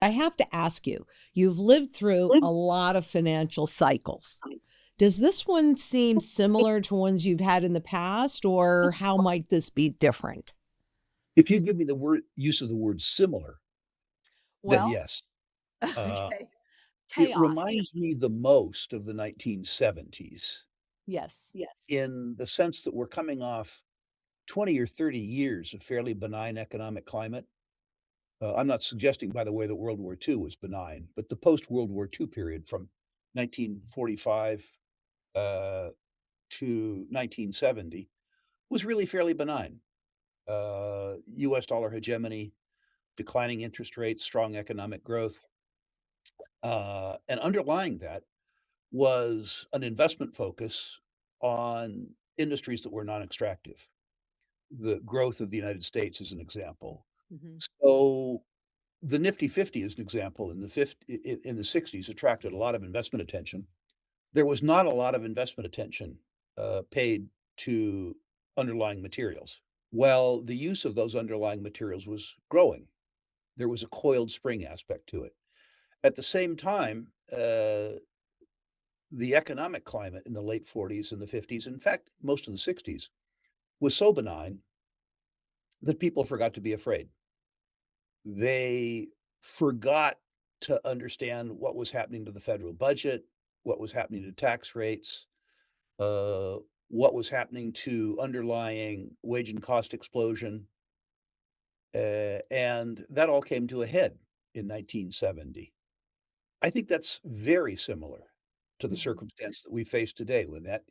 I have to ask you, you've lived through a lot of financial cycles. Does this one seem similar to ones you've had in the past, or how might this be different? If you give me the word use of the word similar, then Well, yes. Uh, okay. it Chaos. reminds me the most of the 1970s Yes. in the sense that we're coming off 20 or 30 years of fairly benign economic climate. I'm not suggesting, by the way, that World War II was benign, but the post-World War II period from 1945 uh, to 1970 was really fairly benign. US dollar hegemony, declining interest rates, strong economic growth. And underlying that was an investment focus on industries that were non extractive. The growth of the United States is an example. Mhm. So the Nifty 50 is an example in the 60s attracted a lot of investment attention. There was not a lot of investment attention paid to underlying materials. Well, the use of those underlying materials was growing. There was a coiled spring aspect to it. At the same time, the economic climate in the late 40s and the 50s, in fact, most of the 60s, was so benign that people forgot to be afraid. They forgot to understand what was happening to the federal budget, what was happening to tax rates, uh, what was happening to underlying wage and cost explosion. And that all came to a head in 1970. I think that's very similar to the Mhm. circumstance that we face today, Lynette.